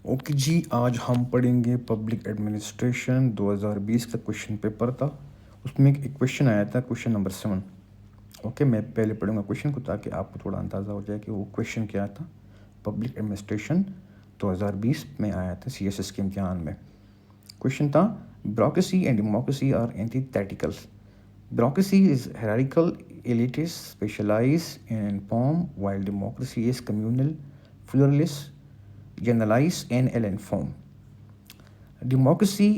Okay جی، آج ہم پڑھیں گے پبلک ایڈمنسٹریشن 2020 کا کوشچن پیپر تھا. اس میں ایک کوشچن آیا تھا، کوشچن نمبر 7. اوکے، میں پہلے پڑھوں گا کوشچن کو تاکہ آپ کو تھوڑا اندازہ ہو جائے کہ وہ کوشچن کیا تھا. پبلک ایڈمنسٹریشن 2020 میں آیا تھا سی ایس ایس کے امتحان میں. کوشچن تھا bureaucracy and democracy are antithetical. Bureaucracy is hierarchical elitist specialized in form while democracy is communal pluralist generalise and all form. Democracy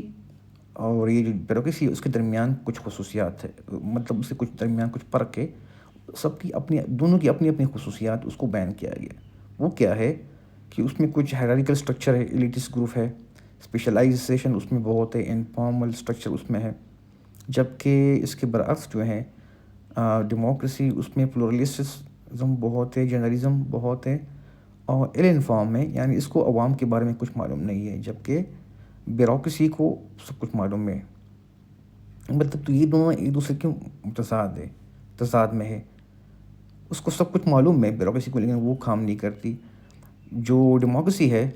اور یہ جو بیوروکریسی ہے اس کے درمیان کچھ خصوصیات ہے، مطلب اس کے کچھ درمیان کچھ فرق ہے. سب کی اپنی، دونوں کی اپنی اپنی خصوصیات اس کو بیان کیا گیا. وہ کیا ہے کہ اس میں کچھ ہیرارکل اسٹرکچر ہے، ایلیٹسٹ گروپ ہے، اسپیشلائزیشن اس میں بہت ہے، انفارمل اسٹرکچر اس میں ہے. جبکہ اس کے برعکس جو ہے ڈیموکریسی اس میں پلورلسٹزم بہت ہے، جرنلزم بہت ہے، اور ایل انفارم ہے، یعنی اس کو عوام کے بارے میں کچھ معلوم نہیں ہے. جبکہ بیوروکریسی کو سب کچھ معلوم ہے. مطلب تو یہ دونوں ایک دوسرے کے تضاد میں ہے. اس کو سب کچھ معلوم ہے بیوروکریسی کو، لیکن وہ کام نہیں کرتی. جو ڈیموکریسی ہے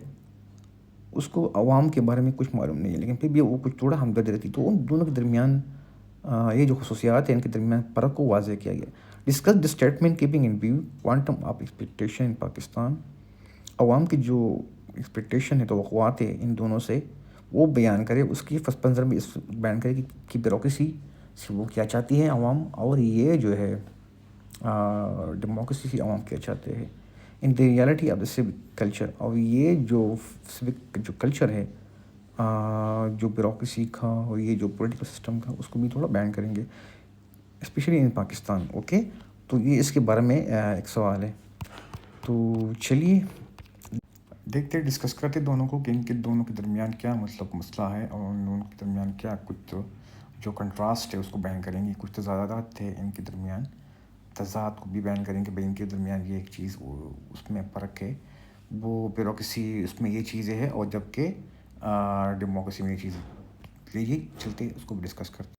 اس کو عوام کے بارے میں کچھ معلوم نہیں ہے، لیکن پھر بھی وہ کچھ تھوڑا ہمدرد رہتی. تو ان دونوں کے درمیان یہ جو خصوصیات ہیں ان کے درمیان فرق کو واضح کیا گیا. Discuss the statement keeping in view quantum of expectation in Pakistan. عوام کی جو ایکسپیکٹیشن ہے، توقعات ہے ان دونوں سے، وہ بیان کرے. اس کی پس منظر میں اس بیان کرے کہ بیوروکریسی سے وہ کیا چاہتی ہے عوام، اور یہ جو ہے ڈیموکریسی سے عوام کیا چاہتے ہیں. ان دی ریالٹی آف دا سوک کلچر، اور یہ جو سوک جو کلچر ہے جو بیوروکریسی کا اور یہ جو پولیٹیکل سسٹم کا، اس کو بھی تھوڑا بیان کریں گے، اسپیشلی ان پاکستان. اوکے، تو یہ اس کے بارے میں ایک سوال ہے. تو چلیے دیکھتے ڈسکس کرتے دونوں کو کہ ان کے دونوں کے درمیان کیا مسئلہ ہے، اور ان دونوں کے درمیان کیا کچھ جو کنٹراسٹ ہے اس کو بیان کریں گے. کچھ تضادات تھے ان کے درمیان، تضاد کو بھی بیان کریں گے بھائی ان کے درمیان یہ ایک چیز اس میں فرق ہے. وہ بیوروکریسی اس میں یہ چیزیں ہے، اور جبکہ ڈیموکریسی میں یہ چیز ہے. یہ چلتے اس کو بھی ڈسکس کرتے.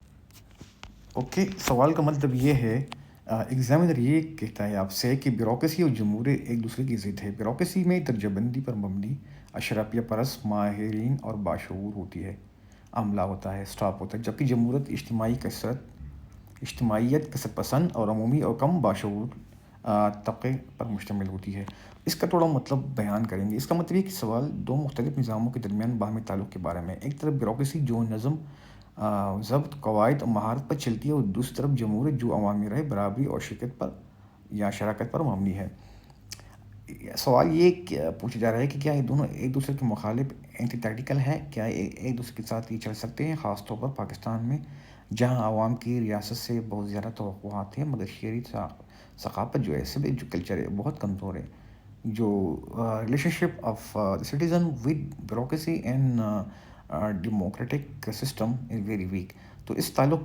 اوکے، سوال کا مطلب یہ ہے، ایگزامینر یہ کہتا ہے آپ سے کہ بیوروکریسی اور جمہوریت ایک دوسرے کی ضد ہے. بیوروکریسی میں درجہ بندی پر مبنی اشرافیہ پرست ماہرین اور باشعور ہوتی ہے، عملہ ہوتا ہے، اسٹاف ہوتا ہے. جبکہ جمہوریت اجتماعیت، کثرت پسند اور عمومی اور کم باشعور طبقے پر مشتمل ہوتی ہے. اس کا تھوڑا مطلب بیان کریں گے. اس کا مطلب یہ کہ سوال دو مختلف نظاموں کے درمیان باہمی تعلق کے بارے میں. ایک طرف بیوروکریسی جو نظم ضبط، قواعد اور مہارت پر چلتی ہے، اور دوسری طرف جمہوریت جو عوامی رائے، برابری اور شراکت پر مبنی ہے. سوال یہ پوچھا جا رہا ہے کہ کیا یہ دونوں ایک دوسرے کے مخالف اینٹی تھیٹیکل ہیں؟ کیا ایک دوسرے کے ساتھ یہ چل سکتے ہیں، خاص طور پر پاکستان میں جہاں عوام کی ریاست سے بہت زیادہ توقعات ہیں، مگر شہری ثقافت جو ہے، سوک جو کلچر ہے، بہت کمزور ہے. جو relation ship of citizen with bureaucracy and democratic system is very weak. تو اس تعلق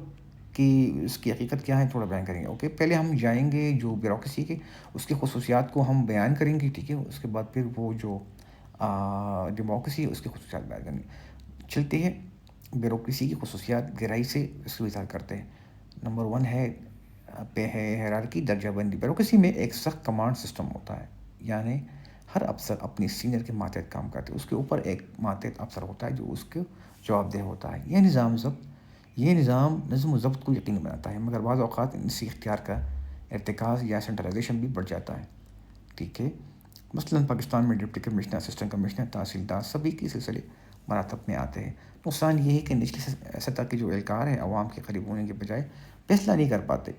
کی اس کی حقیقت کیا ہے تھوڑا بیان کریں گے. اوکے، پہلے ہم جائیں گے جو بیوروکریسی کے اس کی خصوصیات کو ہم بیان کریں گے، ٹھیک ہے. اس کے بعد پھر وہ جو ڈیموکریسی ہے اس کی خصوصیات بیان کریں گے. چلتے ہیں بیوروکریسی کی خصوصیات گہرائی سے اس کو اظہار کرتے ہیں. نمبر 1 ہے ہیرارکی، درجہ بندی. بیوروکریسی میں ایک سخت کمانڈ سسٹم ہوتا ہے، یعنی ہر افسر اپنی سینئر کے ماتحت کام کرتے ہیں. اس کے اوپر ایک ماتحت افسر ہوتا ہے جو اس کے جواب دہ ہوتا ہے. یہ نظام نظم و ضبط کو یقینی بناتا ہے، مگر بعض اوقات ان سے اختیار کا ارتکاز یا سینٹرلائزیشن بھی بڑھ جاتا ہے، ٹھیک ہے. مثلاً پاکستان میں ڈپٹی کمشنر، اسسٹنٹ کمشنر، تحصیلدار سبھی کی سلسلے مراتب میں آتے ہیں. نقصان یہ ہے کہ نچلی سطح کے جو اہلکار ہیں عوام کے قریب ہونے کے بجائے فیصلہ نہیں کر پاتے،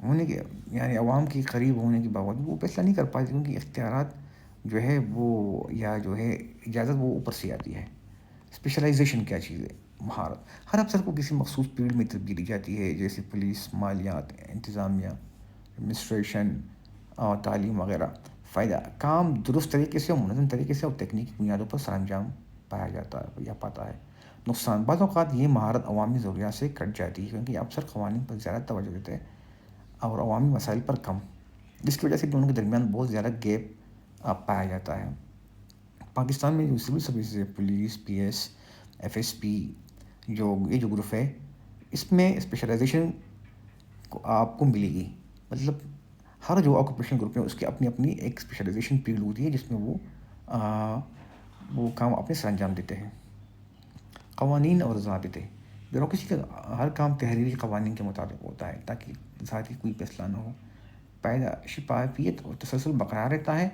یعنی عوام کے قریب ہونے کے باوجود وہ فیصلہ نہیں کر پاتے، کیونکہ اختیارات جو ہے وہ یا جو ہے اجازت وہ اوپر سے آتی ہے. اسپیشلائزیشن کیا چیز ہے؟ مہارت. ہر افسر کو کسی مخصوص فیلڈ میں تربیت دی جاتی ہے، جیسے پولیس، مالیات، انتظامیہ، ایڈمنسٹریشن اور تعلیم وغیرہ. فائدہ: کام درست طریقے سے اور منظم طریقے سے اور تکنیکی بنیادوں پر سر انجام پاتا ہے. نقصان: بعض اوقات یہ مہارت عوامی ضروریات سے کٹ جاتی ہے، کیونکہ افسر قوانین پر زیادہ توجہ دیتے ہیں اور عوامی مسائل پر کم، جس کی وجہ سے دونوں کے درمیان بہت زیادہ گیپ پایا جاتا ہے. پاکستان میں جو سول سروسز ہے، police, P S, F S P, یہ جو گروپ ہے، اس میں اسپیشلائزیشن آپ کو ملے گی. مطلب ہر جو آکوپیشنل گروپ ہے اس کی اپنی ایک اسپیشلائزیشن فیلڈ ہوتی ہے جس میں وہ وہ کام اپنے سر انجام دیتے ہیں۔ قوانین اور ضابطے، بیوروکریسی کا ہر کام تحریری قوانین کے مطابق ہوتا ہے تاکہ ذاتی کوئی فیصلہ نہ ہو۔ پائیدار شفافیت اور تسلسل برقرار رہتا ہے۔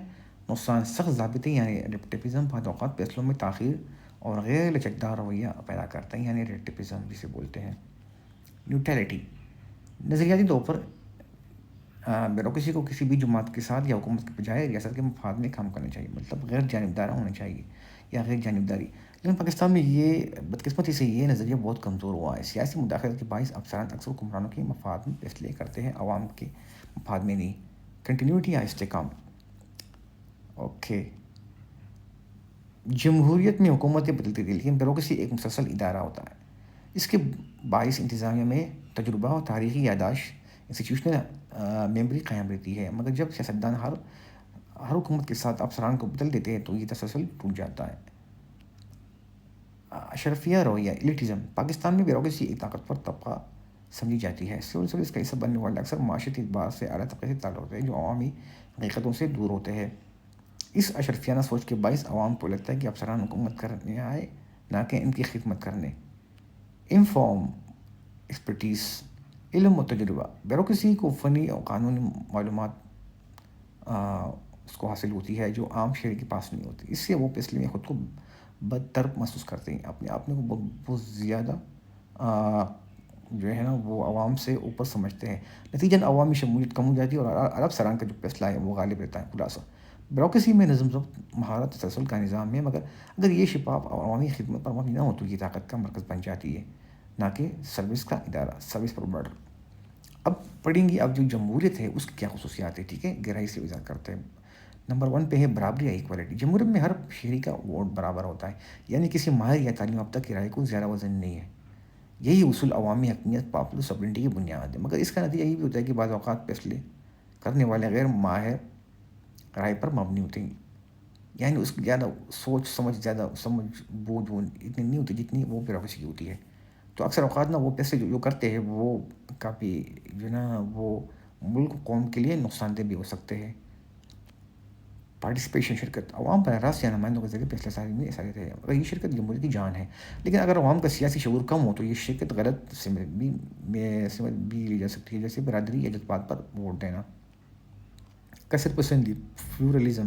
نقصان سخت ضابطے یعنی ریپٹیپزم بعض اوقات فیصلوں میں تاخیر اور غیر لچکدار رویہ پیدا کرتا ہے، یعنی ریپٹیپزم جسے بولتے ہیں۔ نیوٹرلٹی، نظریاتی طور پر بیوروکریسی کو کسی بھی جماعت کے ساتھ یا حکومت کے بجائے ریاست کے مفاد میں کام کرنا چاہیے، مطلب غیر جانبدارہ ہونا چاہیے یا غیر جانبداری۔ لیکن پاکستان میں یہ بدقسمتی سے یہ نظریہ بہت کمزور ہوا ہے۔ سیاسی مداخلت کے باعث افسران اکثر حکمرانوں کے مفاد میں فیصلے کرتے ہیں، عوام کے مفاد میں نہیں۔ کنٹینیوٹی یا استحکام، اوکے، جمہوریت میں حکومتیں بدلتی تھیں لیکن بیوروکریسی ایک مسلسل ادارہ ہوتا ہے۔ اس کے باعث انتظامیہ میں تجربہ اور تاریخی یادداشت انسٹیٹیوشنل میموری قائم رہتی ہے، مگر جب سیاستدان ہر حکومت کے ساتھ افسران کو بدل دیتے ہیں تو یہ تسلسل ٹوٹ جاتا ہے۔ اشرفیہ رویہ، ایلیٹزم، پاکستان میں بیوروکریسی ایک طاقتور طبقہ سمجھی جاتی ہے۔ سول سروس کا حصہ بننے والے اکثر معاشرتی اعتبار سے اعلیٰ طبقے سے تعلق ہوتے ہیں جو عوامی حقیقتوں سے دور ہوتے ہیں۔ اس اشرفیانہ سوچ کے باعث عوام کو لگتا ہے کہ افسران حکومت کرنے آئے نہ کہ ان کی خدمت کرنے۔ انفارم ایکسپرٹیز، علم و تجربہ، بیوروکریسی کو فنی اور قانونی معلومات اس کو حاصل ہوتی ہے جو عام شہری کے پاس نہیں ہوتی۔ اس سے وہ فیصلے میں خود کو بدتر محسوس کرتے ہیں، اپنے آپ کو بہت زیادہ جو ہے نا وہ عوام سے اوپر سمجھتے ہیں۔ نتیجاً عوامی شمولیت کم ہو جاتی ہے اور عرب سران کا جو فیصلہ ہے وہ غالب رہتا ہے۔ خلاصہ، بیوروکریسی میں نظم ضبط، مہارت، تسلسل کا نظام ہے، مگر اگر یہ شفاف اور عوامی خدمت پر مبنی نہ ہو تو یہ طاقت کا مرکز بن جاتی ہے، نہ کہ سروس کا ادارہ، سروس پرووائڈر۔ اب پڑھیں گے اب جو جمہوریت ہے اس کی کیا خصوصیات ہے، ٹھیک ہے، گہرائی سے وضاحت کرتے ہیں۔ نمبر 1 پہ ہے برابری یا ایکوالٹی۔ جمہوریت میں ہر شہری کا ووٹ برابر ہوتا ہے، یعنی کسی ماہر یا تعلیم یافتہ کی رائے کو زیادہ وزن نہیں ہے۔ یہی اصول عوامی حکمیت، پاپولر سوورنٹی کی بنیاد ہے، مگر اس کا نتیجہ یہ بھی ہوتا ہے کہ بعض اوقات فیصلے کرنے والے غیر ماہر رائے پر مبنی ہوتے ہیں، یعنی اس کی زیادہ سوچ سمجھ، زیادہ سمجھ بوجھ وہ اتنی نہیں ہوتی جتنی وہ بیوروکریسی کی ہوتی ہے۔ تو اکثر اوقات نا وہ پیسے جو کرتے ہیں وہ کافی جو نا وہ ملک قوم کے لیے نقصان دہ بھی ہو سکتے ہیں۔ پارٹیسپیشن، شرکت، عوام براہ راست یا نمائندوں کے ذریعے فیصلہ سازی میں حصہ لیتے ہیں، اور یہ شرکت جمہوریت کی جان ہے۔ لیکن اگر عوام کا سیاسی شعور کم ہو تو یہ شرکت غلط سمت بھی لی جا سکتی ہے، جیسے برادری یا جذبات پر ووٹ دینا۔ کثرت پسندی، پلورلزم،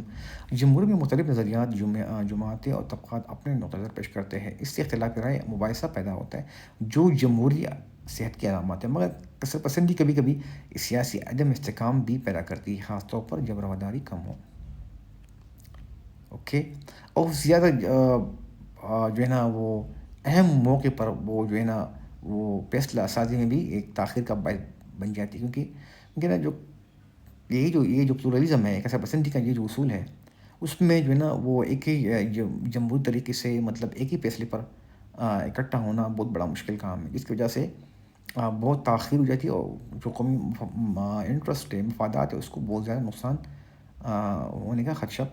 جمہوریت میں مختلف نظریات، جماعتیں اور طبقات اپنے نقطہ نظر پیش کرتے ہیں، اس سے اختلاف رائے، مباحثہ پیدا ہوتا ہے جو جمہوری صحت کی علامات ہے۔ مگر کثرت پسندی کبھی کبھی سیاسی عدم استحکام بھی پیدا کرتی ہے، خاص طور پر جب رواداری کم ہو۔ اوکے، اور زیادہ جو ہے نا وہ اہم موقع پر وہ جو ہے نا وہ فیصلہ سازی میں بھی ایک تاخیر کا باعث بن جاتی ہے، کیونکہ نا جو یہ جو پلورلزم ہے، کثرت پسندی کا یہ جو اصول ہے، اس میں جو ہے نا وہ ایک ہی جمہوری طریقے سے مطلب ایک ہی فیصلے پر اکٹھا ہونا بہت بڑا مشکل کام ہے، جس کی وجہ سے بہت تاخیر ہو جاتی ہے، اور جو قومی انٹرسٹ ہے، مفادات ہے، اس کو بہت زیادہ نقصان ہونے کا خدشہ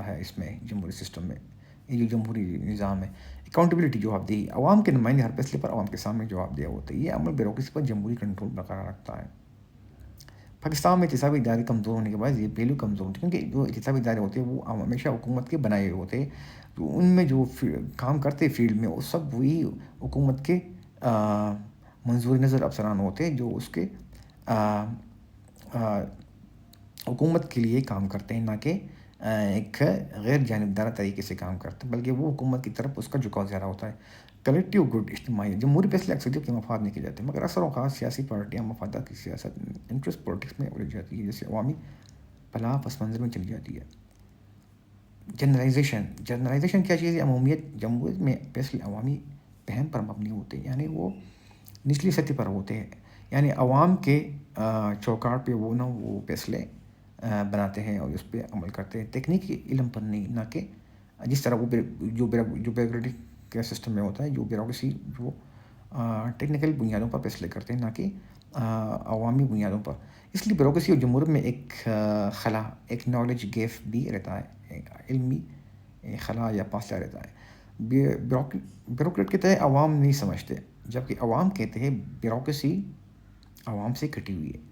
ہے اس میں، جمہوری سسٹم میں، یہ جو جمہوری نظام ہے۔ اکاؤنٹیبلٹی، جواب دہی، عوام کے نمائندے ہر فیصلے پر عوام کے سامنے جواب دہ ہوتے ہیں، یہ عمل بیوروکریسی پر جمہوری کنٹرول برقرار رکھتا ہے۔ پاکستان میں احتسابی ادارے کمزور ہونے کے بعد یہ پہلو کمزور ہوتے ہیں، کیونکہ جو احتسابی ادارے ہوتے ہیں وہ ہمیشہ حکومت کے بنائے ہوئے ہوتے ہیں، جو ان میں جو کام کرتے فیلڈ میں وہ سب وہی حکومت کے منظور نظر افسران ہوتے ہیں جو اس کے حکومت کے لیے کام کرتے ہیں، نہ کہ ایک غیر جانبدارہ طریقے سے کام کرتے ہیں، بلکہ وہ حکومت کی طرف اس کا جھکاؤ زیادہ ہوتا ہے۔ کلیکٹیو گڈ، اجتماعی، جمہوری فیصلے اکثریت کے مفاد میں کیے جاتے ہیں، مگر اکثر اوقات سیاسی پارٹیاں مفادات کی سیاست، انٹرسٹ پالیٹکس میں الجھ جاتی ہے، جیسے عوامی فلاح پس منظر میں چلی جاتی ہے۔ جنرلائزیشن کیا چیز ہے؟ عمومیت، جمہوریت میں فیصلے عوامی فہم پر مبنی ہوتے ہیں، یعنی وہ نچلی سطح پر ہوتے ہیں، یعنی عوام کے چوکاٹ پہ وہ فیصلے بناتے ہیں اور اس پہ عمل کرتے ہیں، تکنیکی علم پر نہیں، نہ کہ جس طرح وہ جو بیوروکریٹک کے سسٹم میں ہوتا ہے، جو بیوروکریسی جو ٹیکنیکل بنیادوں پر فیصلے کرتے ہیں، نہ کہ عوامی بنیادوں پر۔ اس لیے بیوروکریسی اور جمہوریت میں ایک خلا، ایک نالج گیپ بھی رہتا ہے، ایک علمی خلا یا فاصلہ رہتا ہے۔ بیوروکریٹ کہتے ہیں عوام نہیں سمجھتے، جبکہ عوام کہتے ہیں بیوروکریسی عوام سے کٹی ہوئی ہے۔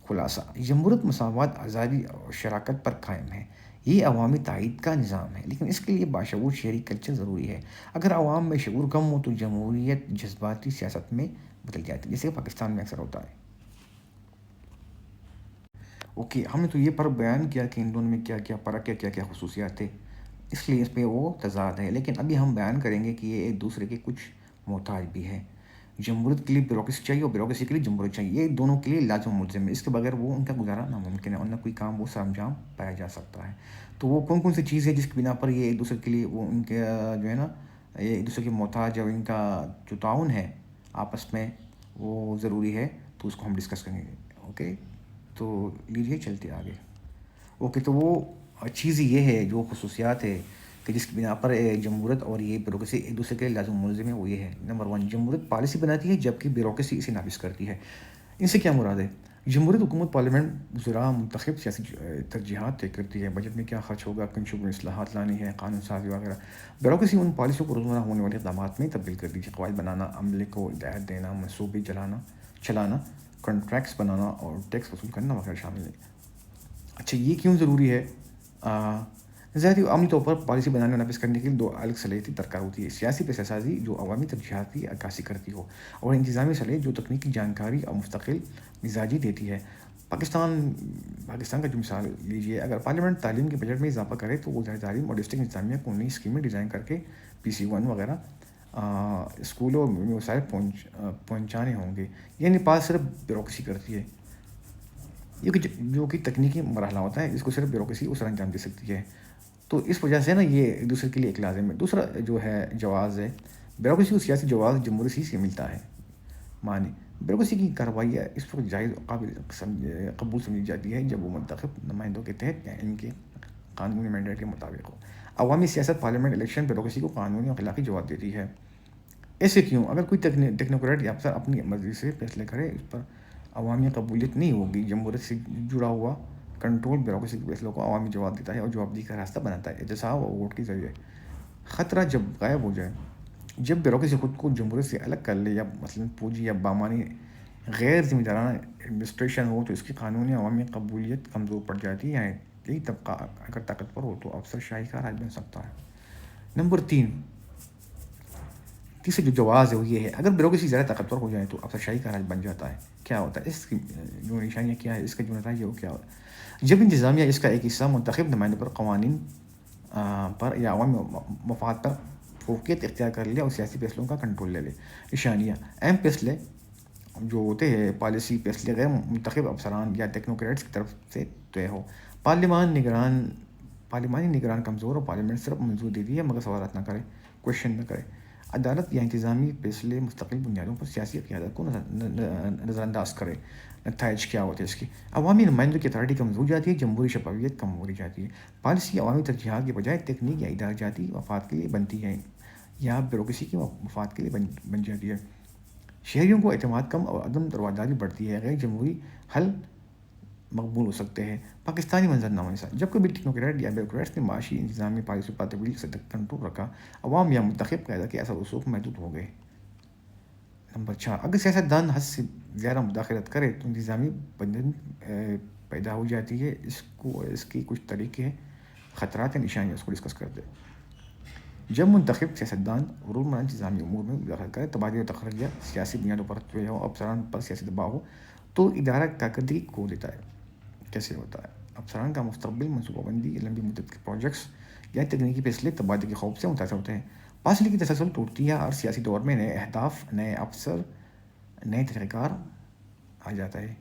خلاصہ، جمہوریت مساوات، آزادی اور شراکت پر قائم ہے، یہ عوامی تائید کا نظام ہے، لیکن اس کے لیے باشعور شہری کلچر ضروری ہے۔ اگر عوام میں شعور کم ہو تو جمہوریت جذباتی سیاست میں بدل جاتی ہے، جیسے پاکستان میں اکثر ہوتا ہے۔ اوکے، ہم نے تو یہ فرق بیان کیا کہ ان دونوں میں کیا کیا فرق ہے، کیا کیا خصوصیات ہے، اس لیے اس پہ وہ تضاد ہے، لیکن ابھی ہم بیان کریں گے کہ یہ ایک دوسرے کے کچھ محتاج بھی ہے۔ جمہوریت کے لیے بیوروکریسی چاہیے اور بیوروکریسی کے لیے جمہوریت چاہیے، یہ دونوں کے لیے لازم ملزم ہے، اس کے بغیر وہ ان کا گزارا ناممکن ہے اور نہ کوئی کام وہ سر انجام پایا جا سکتا ہے۔ تو وہ کون کون سی چیز ہے جس کی بنا پر یہ ایک دوسرے کے لیے وہ ان کے جو ہے نا یہ ایک دوسرے کے محتاج اور ان کا جو تعاون ہے آپس میں وہ ضروری ہے، تو اس کو ہم ڈسکس کریں گے۔ اوکے، تو لیجیے چلتے آگے۔ اوکے، تو وہ چیز یہ ہے جو خصوصیات ہے کہ جس کی بنا پر جمہوریت اور یہ بیوروکریسی ایک دوسرے کے لیے لازم ملزم ہے، وہ یہ ہے۔ نمبر 1، جمہوریت پالیسی بناتی ہے جبکہ بیوروکریسی اسے نافذ کرتی ہے۔ ان سے کیا مراد ہے؟ جمہوریت حکومت پارلیمنٹ وزراء منتخب سیاسی ترجیحات طے کرتی ہے، بجٹ میں کیا خرچ ہوگا، کن شعبوں میں اصلاحات لانی ہے، قانون سازی وغیرہ۔ بیوروکریسی ان پالیسیوں کو روزمرہ ہونے والے اقدامات میں تبدیل کر دیجیے، قواعد بنانا، عملے کو ہدایت دینا، منصوبے چلانا، کانٹریکٹس بنانا اور ٹیکس وصول کرنا وغیرہ شامل ہے۔ اچھا، یہ کیوں ضروری ہے؟ ظاہر عملی طور پر پالیسی بنانے اور نافذ کرنے کے لیے دو الگ صلاحیتیں درکار ہوتی ہے: سیاسی پیشہ سازی جو عوامی ترجیحات کی عکاسی کرتی ہو، اور انتظامی صلاحیت جو تکنیکی جانکاری اور مستقل مزاجی دیتی ہے۔ پاکستان کا جو مثال لیجیے، اگر پارلیمنٹ تعلیم کے بجٹ میں اضافہ کرے تو وزارت تعلیم اور ڈسٹرکٹ انتظامیہ کو نئی اسکیمیں ڈیزائن کر کے PC1 وغیرہ اسکولوں میں وسائل پہنچانے ہوں گے۔ یہ نیپال صرف بیوروکریسی کرتی ہے، جو کہ تکنیکی مرحلہ ہوتا ہے، اس کو صرف بیوروکریسی اس طرح انجام دے سکتی ہے۔ تو اس وجہ سے نا یہ ایک دوسرے کے لیے ایک لازم ہے۔ دوسرا جو ہے جواز ہے، بیوروکریسی کو سیاسی جواز جمہوریت سے ملتا ہے۔ معنی بیوروکریسی کی کارروائی اس وقت جائز اور قابل قبول سمجھی جاتی ہے جب وہ منتخب نمائندوں کے تحت یا ان کے قانونی مینڈیٹ کے مطابق ہو۔ عوامی سیاست، پارلیمنٹ الیکشن بیوروکریسی کو قانونی اور اخلاقی جواب دیتی ہے۔ ایسے کیوں؟ اگر کوئی ٹیکنوکریٹ یا افسر اپنی مرضی سے فیصلے کرے، اس پر عوامی قبولیت نہیں ہوگی۔ جمہوریت سے جڑا ہوا کنٹرول بیوروکریسی کے فیصلوں کو عوامی جواب دیتا ہے اور جواب دہی کا راستہ بناتا ہے احتساب اور ووٹ کے ذریعے۔ خطرہ جب غائب ہو جائے، جب بیوروکریسی خود کو جمہوریت سے الگ کر لے، یا مثلاً پوجی یا بامانی غیر ذمہ دارانہ ایڈمنسٹریشن ہو، تو اس کی قانونی عوامی قبولیت کمزور پڑ جاتی ہے۔ یہی طبقہ اگر طاقتور ہو تو افسر شاہی کا راج بن سکتا ہے۔ نمبر 3، تیسرا جو جواز ہے وہ یہ ہے، اگر بیوروکریسی زیادہ طاقتور ہو جائے تو افسر شاہی کا راج بن جاتا ہے۔ کیا ہوتا ہے اس کی جو نشانیاں کیا ہے، اس کا جو نتائج ہے وہ کیا ہوتا ہے؟ جب انتظامیہ اس کا ایک حصہ منتخب نمائندوں پر، قوانین پر یا عوامی مفاد پر فوقیت اختیار کر لے اور سیاسی فیصلوں کا کنٹرول لے لے۔ نشانیاں: اہم فیصلے جو ہوتے ہیں، پالیسی فیصلے غیر منتخب افسران یا ٹیکنوکریٹس کی طرف سے طے ہو۔ پارلیمانی نگران کمزور اور پارلیمنٹ صرف منظور دیتی ہے مگر سوالات نہ کرے، کوشچن نہ کرے۔ عدالت یا انتظامی فیصلے مستقل بنیادوں پر سیاسی قیادت کو نظر انداز کرے۔ نتائج کیا ہوتے ہیں اس کے؟ عوامی نمائندوں کی اتھارٹی کمزور جاتی ہے، جمہوری شفافیت کم ہو جاتی ہے۔ پالیسی عوامی ترجیحات کے بجائے تکنیک یا ادارہ جاتی مفاد کے لیے بنتی ہے یا بیوروکریسی کے مفاد کے لیے بن جاتی ہے۔ شہریوں کو اعتماد کم اور عدم رواداری بڑھتی ہے۔ غیر جمہوری حل مقبول ہو سکتے ہیں۔ پاکستانی منظرنامہ مثال: جب کبھی ٹیکنوکریٹ یا بیوروکریٹس نے معاشی انتظامی پالیسی پر طویل سے کنٹرول رکھا، عوام یا منتخب قیادہ کے اثر و رسوخ محدود ہو گئے۔ نمبر 4، اگر سیاستدان حد سے زیادہ مداخلت کرے تو انتظامی بندن پیدا ہو جاتی ہے۔ اس کی کچھ طریقے، خطرات یا نشانیاں اس کو ڈسکس کرتے ہیں۔ جب منتخب سیاستدان روزمرہ انتظامی امور میں مداخلت کرے، تبادلہ تخرج یا سیاسی بنیادوں پر طے ہو، افسران پر سیاسی دباؤ ہو، تو ادارہ کارکردگی کھو دیتا ہے۔ کیسے ہوتا ہے؟ افسران کا مستقبل، منصوبہ بندی، لمبی مدت کے پروجیکٹس یا تکنیکی فیصلے تبادلے کے خوف سے متاثر ہوتے ہیں۔ پالیسی کی تسلسل ٹوٹتی ہے، اور سیاسی دور میں نئے اہداف، نئے افسر، نئے طریقہ کار آ جاتا ہے۔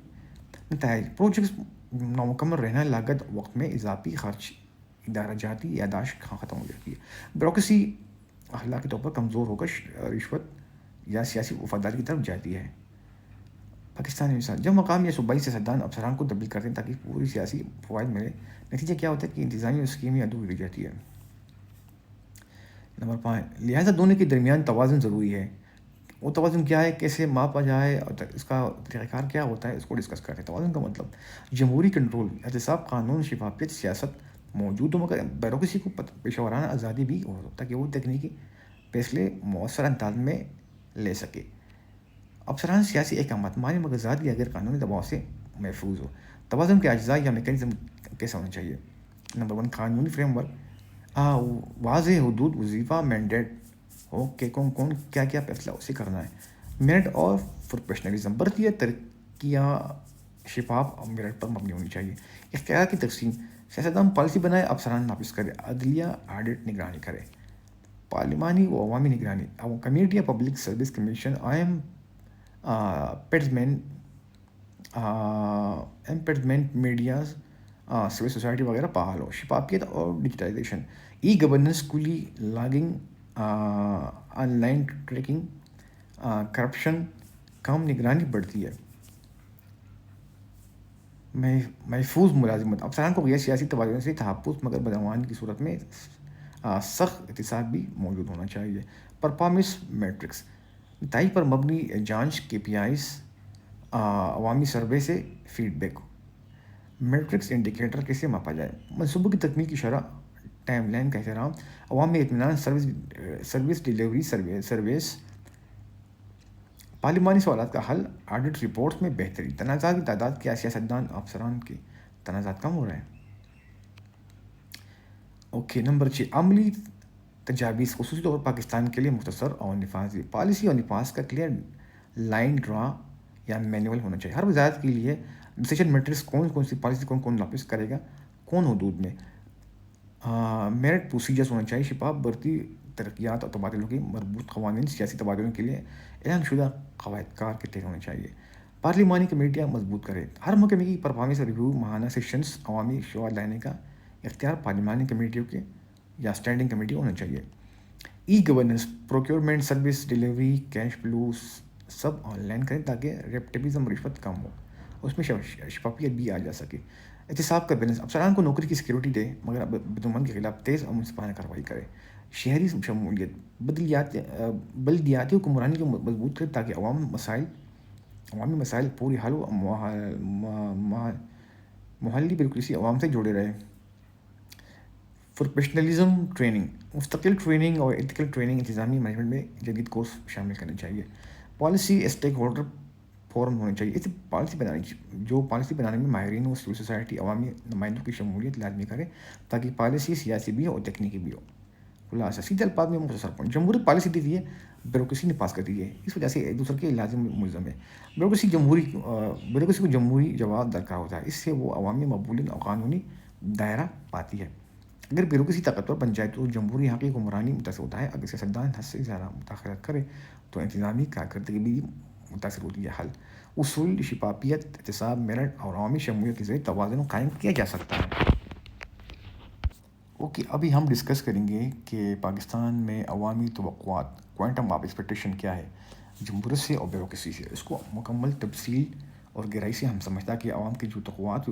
نتائج: پروجیکٹس نامکمل رہنا، لاگت، وقت میں اضافی خرچ، ادارہ جاتی یادداشت ختم ہو جاتی ہے۔ بیوروکریسی اخلاقی طور پر کمزور ہو کر رشوت یا سیاسی وفاداری کی طرف جاتی ہے۔ پاکستانی مثال: جب مقامی یا صوبائی سیاستدان افسران کو تبدیل کرتے ہیں تاکہ پوری سیاسی فوائد ملے، نتیجہ کیا ہوتا ہے کہ انتظامی اسکیمیں ادھوری رہ جاتی ہے۔ نمبر 5، لہٰذا دونوں کے درمیان توازن ضروری ہے۔ وہ توازن کیا ہے، کیسے ماپا جائے اور اس کا طریقہ کار کیا ہوتا ہے، اس کو ڈسکس کرتے ہیں۔ توازن کا مطلب: جمہوری کنٹرول، احتساب، قانون، شفافیت، سیاست موجود ہو مگر بیوروکریسی کو پیشہ ورانہ آزادی بھی ہو تاکہ وہ تکنیکی فیصلے مؤثر انداز میں لے سکے۔ افسران سیاسی احکامات مانے مگر ذاتی یا غیر قانونی دباؤ سے محفوظ ہو۔ توازن کے اجزاء یا میکانزم کیسا ہونا چاہیے؟ نمبر 1 قانونی فریم ورک، واضح حدود وظیفہ مینڈیٹ ہو کہ کون کون کیا کیا فیصلہ اسے کرنا ہے. میرٹ اور پروفیشنلزم، بھرتی یا ترقیاں شفاف اور میرٹ پر مبنی ہونی چاہیے. اختیار کی تقسیم، سیاستدان پالیسی بنائے، افسران نافذ کرے، عدلیہ آڈٹ نگرانی کرے. پارلیمانی و عوامی نگرانی، کمیونٹی یا public service commission, impediment medias, civil society وغیرہ فعال ہو. شفافیت اور ڈیجیٹائزیشن، ای گورننس، اسکولی logging, online tracking, corruption کم، نگرانی بڑھتی ہے. محفوظ ملازمت، افسران کو غیر سیاسی توازن سے تحفظ، مگر بدعنوانی کی صورت میں سخت احتساب بھی موجود ہونا چاہیے. پرفارمنس میٹرکس، نتائج پر مبنی جانچ، KPIs، عوامی سروے سے فیڈ بیک. میٹرکس انڈیکیٹر کیسے ماپا جائے؟ منصوبوں کی تکمیل کی شرح، ٹائم لائن کا احترام، عوامی اطمینان، سروس ڈیلیوری سروس. پارلیمانی سوالات کا حل، آڈٹ رپورٹس میں بہتری. تنازعات کی تعداد، کیا سیاستدان افسران کے تنازعات کم ہو رہے ہیں؟ اوکے. نمبر 6 عملی تجاویز، خصوصی طور پر پاکستان کے لیے مختصر اور نفاذی. پالیسی اور نفاذ کا کلیئر لائن ڈرا یا مینول ہونا چاہیے. ہر وزارت کے لیے ڈیسیجن میٹرکس، کون سی پالیسی کون نافذ کرے گا، کون حدود میں. میرٹ پروسیجرز ہونا چاہیے شفاف. بھرتی، ترقیات اور تبادلوں کے مربوط قوانین سیاسی تبادلوں کے لیے اعلان شدہ قواعد کار کے تحت ہونے چاہیے. پارلیمانی کمیٹیاں مضبوط کرے. ہر محکمے کی پرفارمنس ریویو، ماہانہ سیشنز، عوامی شعور لانے کا اختیار پارلیمانی کمیٹیوں کے یا اسٹینڈنگ کمیٹی ہونا چاہیے. E governance, procurement, service delivery, cash flow sub on line کریں تاکہ ریپٹیبزم، رشوت کم ہو، اس میں شفافیت بھی آ جا سکے. احتساب کا بیلنس، افسران کو نوکری کی سیکیورٹی دے مگر بدعنوانی کے خلاف تیز اور منصفانہ کارروائی کرے. شہری شمولیت، بلدیاتی حکمرانی کو مضبوط کرے تاکہ عوامی مسائل پوری حل ہو. محلی بیوروکریسی عوام سے جڑے رہے. پروفیشنلزم ٹریننگ، مستقل ٹریننگ اور ایتھیکل ٹریننگ انتظامی مینجمنٹ میں جدید کورس شامل کرنے چاہیے. پالیسی اسٹیک ہولڈر فورم ہونے چاہیے. اس پالیسی بنانے میں ماہرین و سول سوسائٹی، عوامی نمائندوں کی شمولیت لازمی کرے تاکہ پالیسی سیاسی بھی ہو اور تکنیکی بھی ہو. خلاصہ، سیدھے الفاظ میں مختصر پوائنٹ: جمہوریت پالیسی دیتی ہے، بیوروکریسی نفاذ کرتی ہے. اس وجہ سے ایک دوسرے کے لازم ملزم ہے. بیوروکریسی کو جمہوری جواب درکار ہوتا ہے، اس سے وہ عوامی مقبولیت اور قانونی دائرہ پاتی ہے. اگر بیوروکریسی طاقتور بن جائے تو جمہوری حقیقی حکمرانی متاثر ہوتا ہے. اگر سیاستدان حد سے زیادہ مداخلت کرے تو انتظامی کارکردگی بھی متاثر ہوتی ہے. حل، اصول، شفافیت، احتساب، میرٹ اور عوامی شمولیت کے ذریعے توازن قائم کیا جا سکتا ہے. اوکے، ابھی ہم ڈسکس کریں گے کہ پاکستان میں عوامی توقعات، کوانٹم آف ایکسپیکٹیشن کیا ہے جمہوریت سے اور بیوروکریسی سے. اس کو مکمل تفصیل اور گہرائی سے ہم سمجھتا کہ عوام کی جو توقعات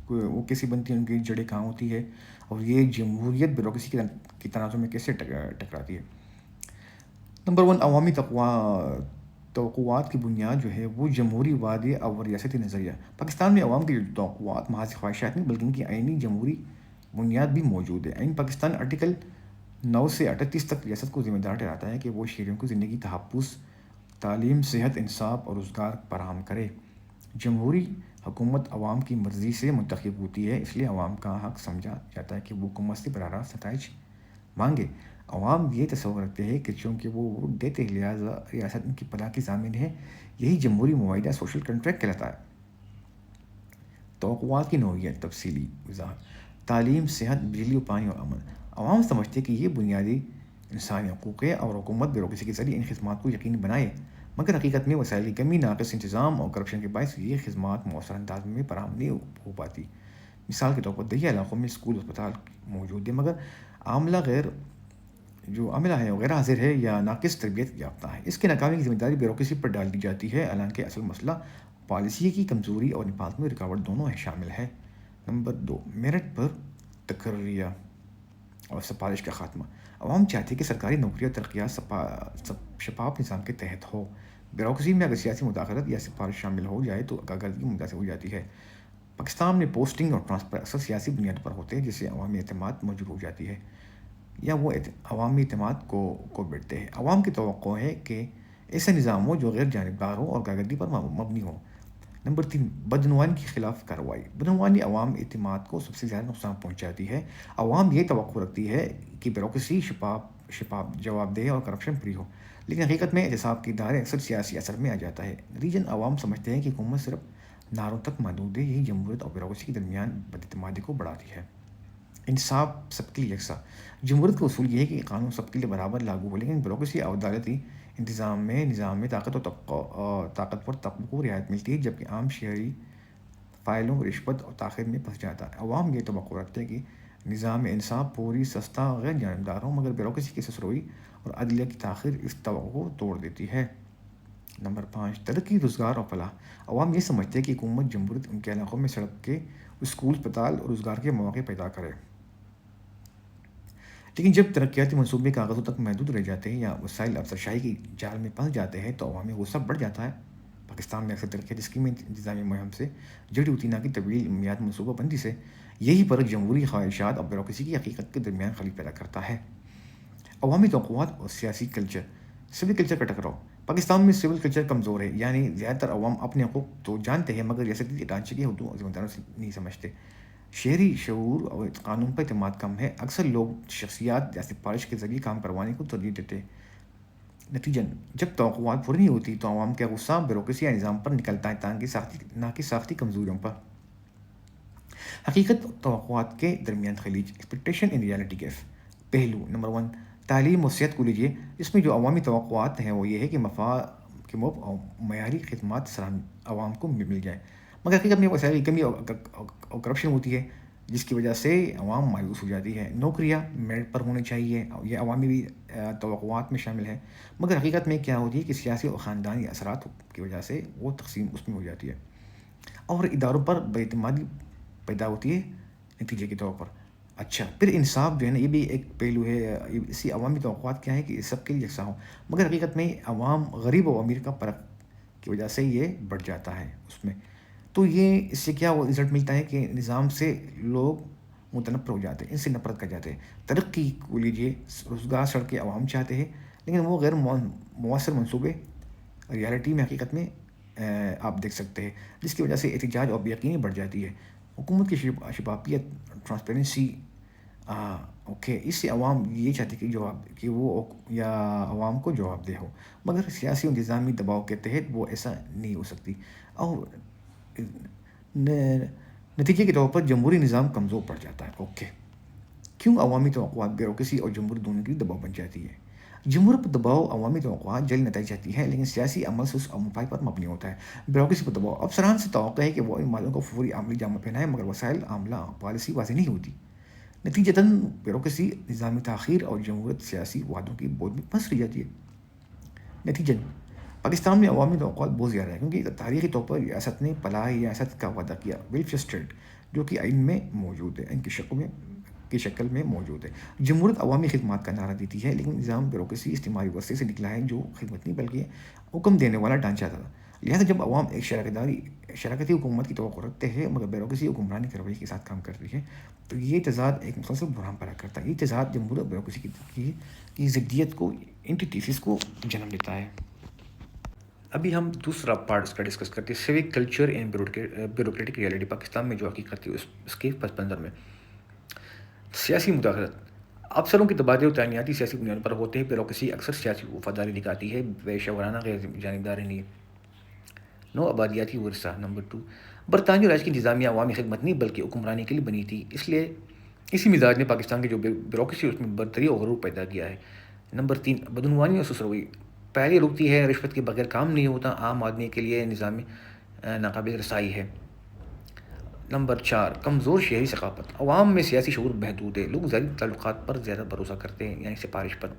وہ کیسی بنتی ہیں، ان کی جڑیں کہاں ہوتی ہے، اور یہ جمہوریت بیوروکریسی کی تناظر میں کیسے ٹکراتی ہے. نمبر 1 عوامی توقعات کی بنیاد جو ہے وہ جمہوری وعدے اور ریاستی نظریہ. پاکستان میں عوام کی توقعات محض خواہشات نہیں بلکہ ان کی آئینی جمہوری بنیاد بھی موجود ہے. آئین پاکستان آرٹیکل 9 سے 38 تک ریاست کو ذمہ دار ٹھہراتا ہے کہ وہ شہریوں کو زندگی، تحفظ، تعلیم، صحت، انصاف اور روزگار فراہم کرے. جمہوری حکومت عوام کی مرضی سے منتخب ہوتی ہے، اس لیے عوام کا حق سمجھا جاتا ہے کہ وہ حکومت سے براہ راست نتائج مانگے. عوام یہ تصور رکھتے ہیں کہ چونکہ وہ ووٹ دیتے ہیں لہٰذا ریاست ان کی فلاح کی ضامن ہے. یہی جمہوری معاہدہ، سوشل کنٹریکٹ کہلاتا ہے. توقعات کی نوعیت، تفصیلی وضاحت: تعلیم، صحت، بجلی و پانی اور امن. عوام سمجھتے ہیں کہ یہ بنیادی انسانی حقوق ہے اور حکومت بیوروکریسی کے ذریعے ان خدمات کو یقینی بنائے. مگر حقیقت میں وسائل کی کمی، ناقص انتظام اور کرپشن کے باعث یہ خدمات مؤثر انداز میں فراہم نہیں ہو پاتی. مثال کے طور پر دیہی علاقوں میں اسکول، اسپتال موجود ہیں مگر عملہ ہے غیر حاضر ہے یا ناقص تربیت یافتہ ہے. اس کی ناکامی کی ذمہ داری بیوروکریسی پر ڈال دی جاتی ہے، حالانکہ اصل مسئلہ پالیسی کی کمزوری اور نفاذ میں رکاوٹ دونوں شامل ہے. نمبر 2 میرٹ پر تقرریہ اور سفارش کا خاتمہ. عوام چاہتی ہے کہ سرکاری نوکری اور ترقیات شفاف نظام کے تحت ہو. بیوروکریسی میں اگر سیاسی مداخلت یا سفارش شامل ہو جائے تو کارکردگی متاثر ہو جاتی ہے. پاکستان میں پوسٹنگ اور ٹرانسفر اکثر سیاسی بنیاد پر ہوتے ہیں، جس سے عوامی اعتماد موجود ہو جاتی ہے یا وہ عوامی اعتماد کو بڑھتے ہیں. عوام کی توقع ہے کہ ایسا نظام ہو جو غیر جانبدار ہو اور کارکردگی پر مبنی ہو. نمبر 3، بدعنوانی کے خلاف کارروائی۔ بدعنوانی عوام اعتماد کو سب سے زیادہ نقصان پہنچاتی ہے۔ عوام یہ توقع رکھتی ہے کہ بیوروکریسی شفاف، جواب دہ اور کرپشن فری ہو، لیکن حقیقت میں احتساب کی ادارے اکثر سیاسی اثر میں آ جاتا ہے۔ نتیجن عوام سمجھتے ہیں کہ حکومت صرف نعروں تک محدود ہے۔ یہی جمہوریت اور بیوروکریسی کے درمیان بداعتمادی کو بڑھاتی ہے۔ انصاف سب کے لیے یکساں۔ جمہوریت کا اصول یہ ہے کہ قانون سب کے لیے برابر لاگو ہو، لیکن بیوروکریسی اور عدالتی نظام میں طاقتور طبقوں کو رعایت ملتی ہے، جبکہ عام شہری فائلوں، رشوت اور تاخیر میں پھنس جاتا ہے۔ عوام یہ توقع رکھتے ہیں کہ نظام انصاف پوری، سستا اور غیر جانبدار ہو، مگر بیوروکریسی کی سسروئی اور عدلیہ کی تاخیر اس توقع کو توڑ دیتی ہے۔ نمبر 5، ترقی، روزگار اور فلاح۔ عوام یہ سمجھتے ہیں کہ حکومت جمہوریت ان کے علاقوں میں سڑکیں، اسکول، اسپتال اور روزگار کے مواقع پیدا کرے، لیکن جب ترقیاتی منصوبے کاغذوں تک محدود رہ جاتے ہیں یا وسائل افسرشاہی کی جال میں پھنس جاتے ہیں تو عوامی غصہ بڑھ جاتا ہے۔ پاکستان میں اکثر ترقیاتی اسکیمیں انتظامی مہم سے جڑی ہوتی، نہ کہ طویل میعاد منصوبہ بندی سے۔ یہی فرق جمہوری خواہشات اور بیوروکریسی کی حقیقت کے درمیان خلیج پیدا کرتا ہے۔ عوامی توقعات اور سیاسی کلچر، سول کلچر کا ٹکراؤ۔ پاکستان میں سول کلچر کمزور ہے، یعنی زیادہ تر عوام اپنے حقوق تو جانتے ہیں مگر ریاستی ڈھانچے کے حدود اور ذمہ داریوں سے نہیں سمجھتے۔ شہری شعور اور قانون پر اعتماد کم ہے۔ اکثر لوگ شخصیات یا سفارش کے ذریعے کام کروانے کو ترجیح دیتے ہیں۔ نتیجن جب توقعات پوری نہیں ہوتی تو عوام کا غصہ بیوروکریسی یا نظام پر نکلتا ہے، نہ کہ ساختی کمزوریوں پر۔ حقیقت اور توقعات کے درمیان خلیج، ایکسپیکٹیشن اینڈ ریئلٹی گیپ۔ پہلو نمبر 1، تعلیم و صحت کو لیجیے۔ اس میں جو عوامی توقعات ہیں وہ یہ ہے کہ مفت اور معیاری خدمات عوام کو مل جائیں، مگر حقیقت میں وسائل کی کمی اور کرپشن ہوتی ہے، جس کی وجہ سے عوام مایوس ہو جاتی ہے۔ نوکریاں میرٹ پر ہونی چاہیے، یہ عوامی بھی توقعات میں شامل ہے، مگر حقیقت میں کیا ہوتی ہے کہ سیاسی اور خاندانی اثرات کی وجہ سے وہ تقسیم اس میں ہو جاتی ہے اور اداروں پر بے اعتمادی پیدا ہوتی ہے نتیجے کے طور پر۔ اچھا، پھر انصاف جو ہے نا، یہ بھی ایک پہلو ہے۔ اسی عوامی توقعات کیا ہے کہ سب کے لیے یکساں ہو، مگر حقیقت میں عوام، غریب و امیر کا فرق کی وجہ سے یہ بڑھ جاتا ہے اس میں۔ تو یہ اس سے کیا وہ رزلٹ ملتا ہے کہ نظام سے لوگ متنفر ہو جاتے ہیں، ان سے نفرت کر جاتے ہیں۔ ترقی کو لیجیے، روزگار، سڑکیں عوام چاہتے ہیں، لیکن وہ غیر مؤثر منصوبے ریالٹی میں حقیقت میں آپ دیکھ سکتے ہیں، جس کی وجہ سے احتجاج اور بے یقینی بڑھ جاتی ہے۔ حکومت کی شفافیت، ٹرانسپیرنسی، اوکے، اس سے عوام یہ چاہتے کہ وہ یا عوام کو جواب دہ ہو، مگر سیاسی و انتظامی دباؤ کے تحت وہ ایسا نہیں ہو سکتی، اور نتیجے کے طور پر جمہوری نظام کمزور پڑ جاتا ہے۔ اوکے، کیوں عوامی توقعات بیوروکریسی اور جمہوری دونوں کی دباؤ بن جاتی ہے؟ جمہوریت پر دباؤ عوامی توقعات جلد نتائج چاہتی ہے، لیکن سیاسی عمل سست اور مفاد پر مبنی ہوتا ہے۔ بیوروکریسی پر دباؤ، افسران سے توقع ہے کہ وہ ان مادوں کو فوری عملی جامہ پہنائیں، مگر وسائل، عملہ، پالیسی واضح نہیں ہوتی۔ نتیجتاً بیوروکریسی نظامی تاخیر اور جمہوریت سیاسی وعدوں کی بود میں پھنس رہ جاتی ہے۔ نتیجن پاکستان میں عوامی توقعات بہت زیادہ ہے، کیونکہ تاریخی طور پر ریاست نے فلاحی ریاست کا وعدہ کیا، ویلفیئر اسٹیٹ، جو کہ آئین میں موجود ہے، ان کی شکل میں موجود ہے۔ جمہوریت عوامی خدمات کا نعرہ دیتی ہے، لیکن نظام بیوروکریسی استعماری ورثے سے نکلا ہے، جو خدمت نہیں بلکہ حکم دینے والا ڈھانچہ تھا۔ لہٰذا جب عوام ایک شراکتی حکومت کی توقع رکھتے ہیں مگر بیوروکریسی حکمرانی کے رویے کے ساتھ کام کرتی ہے، تو یہ تضاد ایک مسلسل بحران پیدا کرتا ہے۔ یہ تضاد جمہوریت اور بیوروکریسی کی ضدیت کو، اینٹیتھیسس کو جنم دیتا ہے۔ ابھی ہم دوسرا پارٹ اس کا ڈسکس کرتے ہیں، civic culture and bureaucratic reality. Pakistan میں جو حقیقت ہے اس کے پس منظر میں سیاسی مداخلت، افسروں کے تبادلے و تعیناتی سیاسی بنیاد پر ہوتے ہیں۔ بیوروکریسی اکثر سیاسی وفاداری دکھاتی ہے، پیشہ ورانہ، غیر جانبدارانہ نہیں۔ نو آبادیاتی ورثہ۔ نمبر 2، برطانوی راج کی انتظامیہ عوامی خدمت نہیں بلکہ حکمرانی کے لیے بنی تھی، اس لیے اسی مزاج نے پاکستان کی جو بیوروکریسی اس میں برتری اور غرور پیدا کیا ہے۔ نمبر 3، بدعنوانی اور سسروئی۔ پہلے رکتی ہے، رشوت کے بغیر کام نہیں ہوتا، عام آدمی کے لیے نظام ناقابل رسائی ہے۔ نمبر 4، کمزور شہری ثقافت۔ عوام میں سیاسی شعور محدود ہے، لوگ ذاتی تعلقات پر زیادہ بھروسہ کرتے ہیں، یعنی سفارش پر۔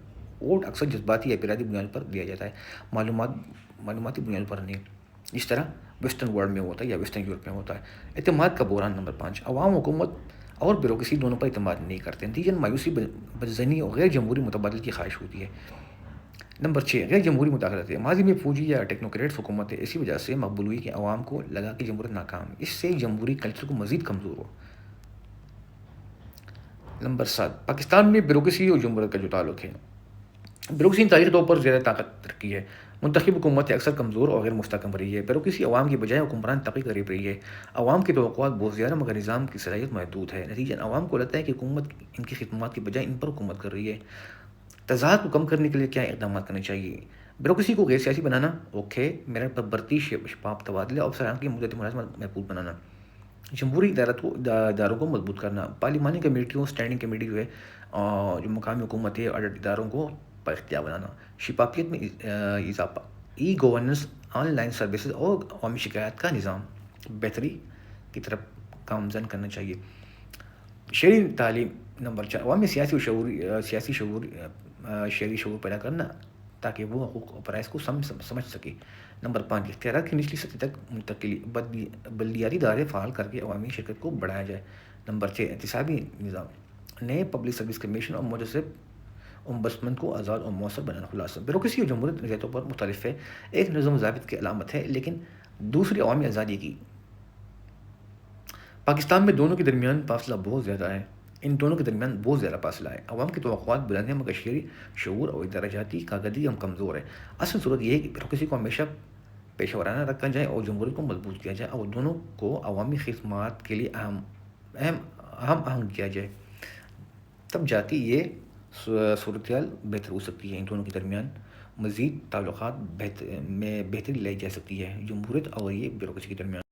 ووٹ اکثر جذباتی یا افرادی بنیاد پر دیا جاتا ہے، معلوماتی بنیاد پر نہیں، جس طرح ویسٹرن ورلڈ میں ہوتا ہے یا ویسٹرن یورپ میں ہوتا ہے۔ اعتماد کا بحران۔ نمبر 5، عوام حکومت اور بیوروکریسی دونوں پر اعتماد نہیں کرتے، نتیجن مایوسی، بدظنی اور غیر جمہوری متبادل کی خواہش ہوتی ہے۔ نمبر 6، غیر جمہوری مداخلت ہے۔ ماضی میں فوجی یا ٹیکنوکریٹس حکومت ہے، اسی وجہ سے مقبول ہوئی کہ عوام کو لگا کہ جمہوریت ناکام، اس سے جمہوری کلچر کو مزید کمزور ہو۔ نمبر 7، پاکستان میں بیوروکریسی اور جمہوریت کا جو تعلق ہے۔ بیوروکریسی نے تاریخی طور پر زیادہ طاقت رکھی ہے، منتخب حکومتیں اکثر کمزور اور غیر مستحکم رہی ہے، بیوروکریسی عوام کی بجائے حکمران تقی قریب رہی ہے۔ عوام کی توقعات بہت زیادہ مگر نظام کی صلاحیت محدود ہے، نتیجہ عوام کو لگتا ہے کہ حکومت ان کی خدمات کی بجائے ان پر حکومت کر رہی ہے۔ تضاد کو کم کرنے کے لیے کیا اقدامات کرنے چاہیے؟ بیوروکریسی کو غیر سیاسی بنانا، اوکے میرٹ پر برتی شفاف تبادلہ اور افسران کی مدت ملازمت محفوظ بنانا۔ جمہوری اداروں کو مضبوط کرنا، پارلیمانی کمیٹیوں، اسٹینڈنگ کمیٹی جو ہے، جو مقامی حکومتی آڈٹ اداروں کو پر اختیار بنانا۔ شفافیت میں اضافہ، e governance, on line services اور عوامی شکایات کا نظام بہتری کی طرف گامزن کرنا چاہیے۔ شہری تعلیم، نمبر 4، عوامی سیاسی شعور شہری شعور پیدا کرنا تاکہ وہ حقوق اور فرائض کو سمجھ سکے۔ نمبر 5، اختیارات کی نچلی سطح تک منتقلی، بلدیاتی ادارے فعال کر کے عوامی شرکت کو بڑھایا جائے۔ نمبر 6، احتسابی نظام، نئے پبلک سروس کمیشن اور مجزب امبسمن کو آزاد اور مؤثر بنانا۔ خلاصہ، بیوروکریسی اور جمہوریت نظریاتوں پر مختلف ہے، ایک نظم و ضابط کی علامت ہے لیکن دوسری عوامی آزادی کی۔ پاکستان میں دونوں کے درمیان فاصلہ بہت زیادہ ہے، ان دونوں کے درمیان بہت زیادہ فاصلہ ہے۔ عوام کی توقعات بلند ہیں مگر شہری شعور اور ادارہ جاتی کارکردگی کمزور ہے۔ اصل صورت یہ ہے کہ بیوروکریسی کو ہمیشہ پیشہ ورانہ رکھا جائے اور جمہوریت کو مضبوط کیا جائے اور دونوں کو عوامی خدمات کے لیے اہم آہنگ کیا جائے، تب جا کے یہ صورتحال بہتر ہو سکتی ہے۔ ان دونوں کے درمیان مزید تعلقات میں بہتری لائی جا سکتی ہے، جمہوریت اور یہ بیوروکریسی کے درمیان۔